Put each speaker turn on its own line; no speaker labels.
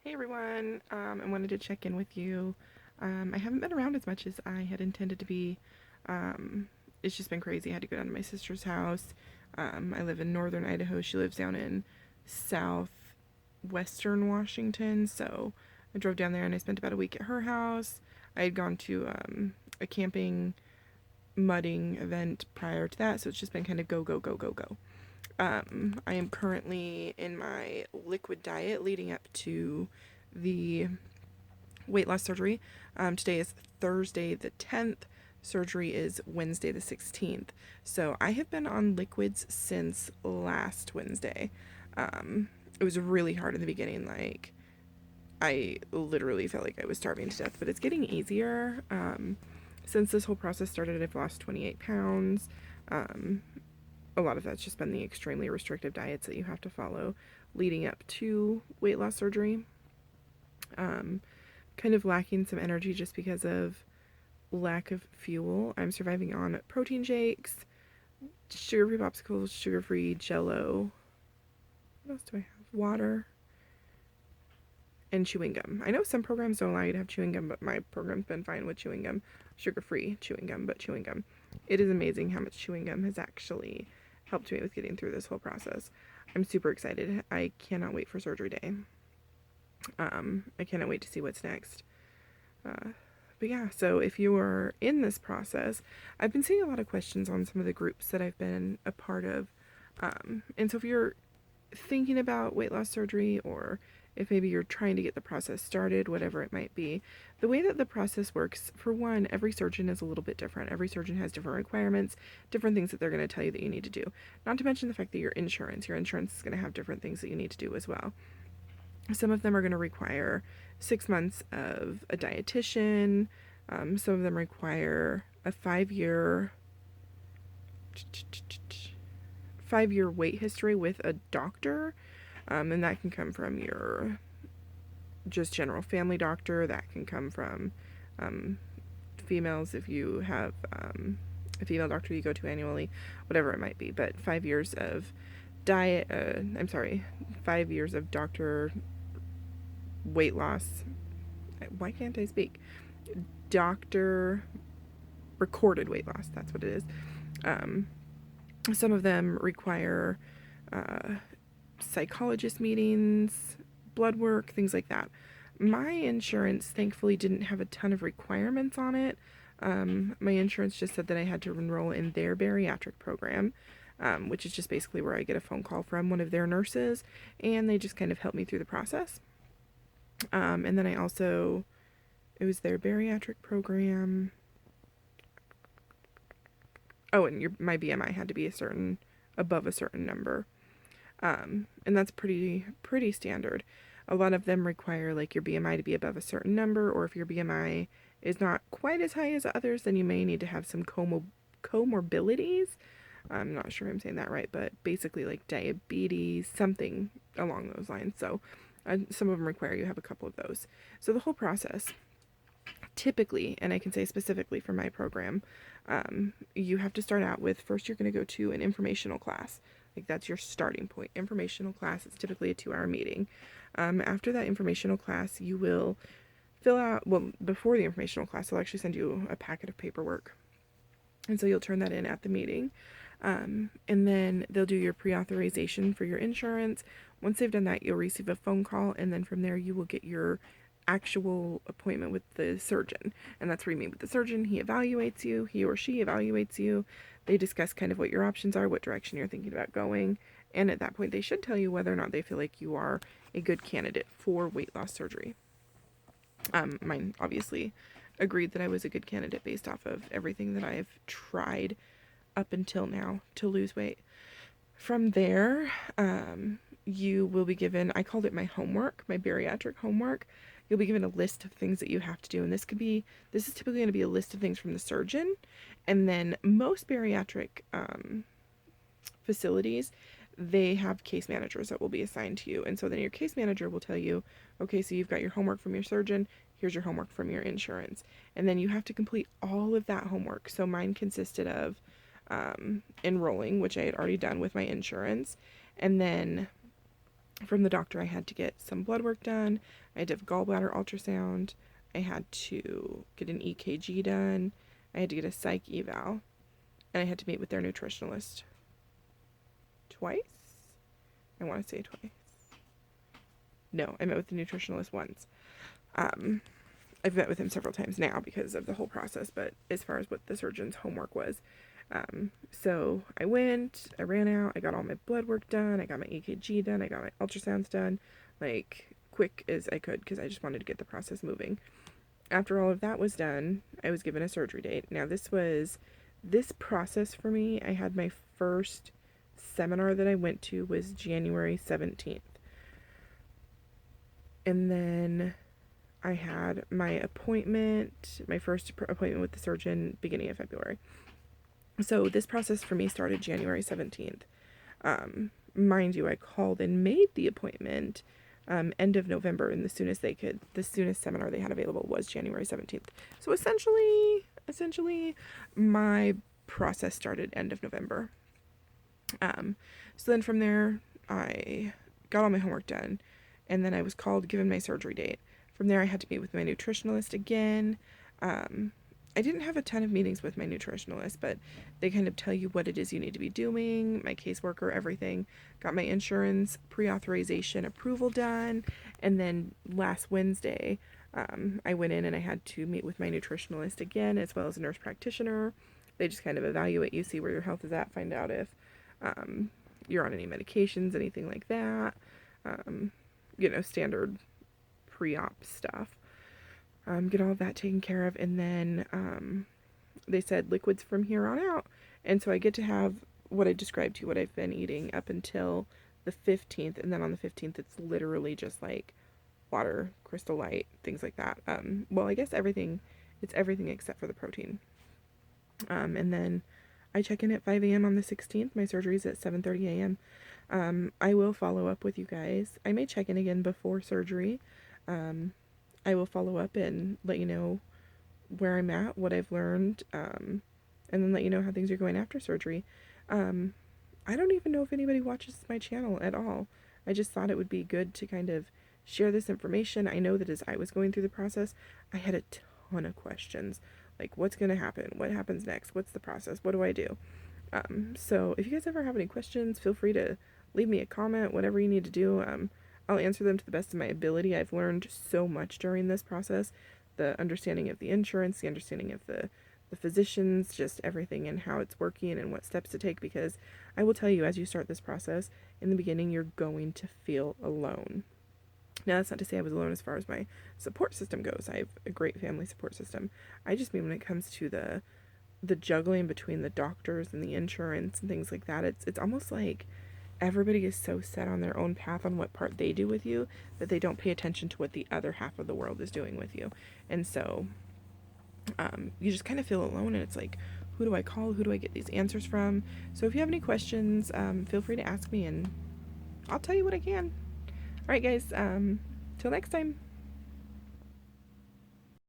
Hey everyone, I wanted to check in with you. I haven't been around as much as I had intended to be. Um, it's just been crazy. I had to go down to my sister's house. I live in northern Idaho. She lives down in southwestern Washington. So I drove down there and I spent about a week at her house. I had gone to a camping mudding event prior to that. So it's just been kind of go, go, go, go, go. I am currently in my liquid diet leading up to the weight loss surgery. Today is Thursday the 10th. Surgery is Wednesday the 16th. So I have been on liquids since last Wednesday. It was really hard in the beginning. Like, I literally felt like I was starving to death, but it's getting easier. Since this whole process started, I've lost 28 pounds. Um, a lot of that's just been the extremely restrictive diets that you have to follow leading up to weight loss surgery. Um, Kind of lacking some energy just because of lack of fuel. I'm surviving on protein shakes, sugar-free popsicles, sugar-free Jello. What else do I have? Water and chewing gum. I know some programs don't allow you to have chewing gum, but my program's been fine with chewing gum, sugar-free chewing gum, but chewing gum. It is amazing how much chewing gum has actually helped me with getting through this whole process. I'm super excited. I cannot wait for surgery day. I cannot wait to see what's next. Uh, but yeah, so if you are in this process, I've been seeing a lot of questions on some of the groups that I've been a part of. And so if you're thinking about weight loss surgery, or if maybe you're trying to get the process started, whatever it might be, the way that the process works, for one, every surgeon is a little bit different. Every surgeon has different requirements, different things that they're going to tell you that you need to do. Not to mention the fact that your insurance is going to have different things that you need to do as well. Some of them are going to require 6 months of a dietitian. Some of them require a 5-year weight history with a doctor, and that can come from your just general family doctor. That can come from females if you have a female doctor you go to annually, whatever it might be. But 5 years of diet. 5 years of doctor weight loss. Why can't I speak? Doctor recorded weight loss. That's what it is. Some of them require uh, psychologist meetings, blood work, things like that. My insurance thankfully didn't have a ton of requirements on it. My insurance just said that I had to enroll in their bariatric program, which is just basically where I get a phone call from one of their nurses, and they just kind of help me through the process. And then it was their bariatric program. Oh, and my BMI had to be above a certain number. And that's pretty standard. A lot of them require like your BMI to be above a certain number, or if your BMI is not quite as high as others, then you may need to have some comorbidities. I'm not sure I'm saying that right, but basically like diabetes, something along those lines. So some of them require you have a couple of those. So the whole process, typically, and I can say specifically for my program, you have to start out with, first you're going to go to an informational class. Like, that's your starting point. Informational class is typically a 2-hour meeting. After that informational class, you will fill out, well, before the informational class, they'll actually send you a packet of paperwork. And so you'll turn that in at the meeting. And then they'll do your pre-authorization for your insurance. Once they've done that, you'll receive a phone call, and then from there you will get your actual appointment with the surgeon. And that's where you meet with the surgeon. He or she evaluates you. They discuss kind of what your options are, what direction you're thinking about going. And at that point, they should tell you whether or not they feel like you are a good candidate for weight loss surgery. Mine obviously agreed that I was a good candidate based off of everything that I've tried up until now to lose weight. From there, you will be given, I called it my homework, my bariatric homework. You'll be given a list of things that you have to do, and this is typically going to be a list of things from the surgeon. And then most bariatric facilities, they have case managers that will be assigned to you. And so then your case manager will tell you, okay, so you've got your homework from your surgeon, here's your homework from your insurance. And then you have to complete all of that homework. So mine consisted of enrolling, which I had already done with my insurance, and then from the doctor, I had to get some blood work done. I had to have gallbladder ultrasound. I had to get an EKG done. I had to get a psych eval. And I had to meet with their nutritionalist twice. I want to say twice. No, I met with the nutritionalist once. I've met with him several times now because of the whole process, but as far as what the surgeon's homework was. So I went, I ran out, I got all my blood work done, I got my EKG done, I got my ultrasounds done, like quick as I could because I just wanted to get the process moving. After all of that was done, I was given a surgery date. Now this process for me, I had my first seminar that I went to was January 17th. And then I had my appointment, my first appointment with the surgeon, beginning of February. So this process for me started January 17th. Mind you, I called and made the appointment end of November, and the soonest seminar they had available was January 17th. So essentially, my process started end of November. So then from there, I got all my homework done, and then I was called, given my surgery date. From there, I had to meet with my nutritionalist again. I didn't have a ton of meetings with my nutritionalist, but they kind of tell you what it is you need to be doing, my caseworker, everything. Got my insurance pre-authorization approval done, and then last Wednesday, I went in and I had to meet with my nutritionalist again, as well as a nurse practitioner. They just kind of evaluate you, see where your health is at, find out if you're on any medications, anything like that. Standard pre-op stuff. Get all of that taken care of, and then they said liquids from here on out. And so I get to have what I described to you, what I've been eating up until the 15th, and then on the 15th it's literally just like water, Crystal Light, things like that. Well, I guess it's everything except for the protein. And then I check in at 5 a.m. on the 16th. My surgery's at 7:30 a.m. I will follow up with you guys. I may check in again before surgery. I will follow up and let you know where I'm at, what I've learned, and then let you know how things are going after surgery. I don't even know if anybody watches my channel at all. I just thought it would be good to kind of share this information. I know that as I was going through the process, I had a ton of questions. Like, what's going to happen? What happens next? What's the process? What do I do? So if you guys ever have any questions, feel free to leave me a comment, whatever you need to do. I'll answer them to the best of my ability. I've learned so much during this process. The understanding of the insurance, the understanding of the physicians, just everything and how it's working and what steps to take, because I will tell you, as you start this process, in the beginning, you're going to feel alone. Now, that's not to say I was alone as far as my support system goes. I have a great family support system. I just mean when it comes to the juggling between the doctors and the insurance and things like that, it's almost like everybody is so set on their own path on what part they do with you that they don't pay attention to what the other half of the world is doing with you. And so you just kind of feel alone, and it's like, who do I call? Who do I get these answers from? So if you have any questions, feel free to ask me, and I'll tell you what I can. All right, guys, till next time.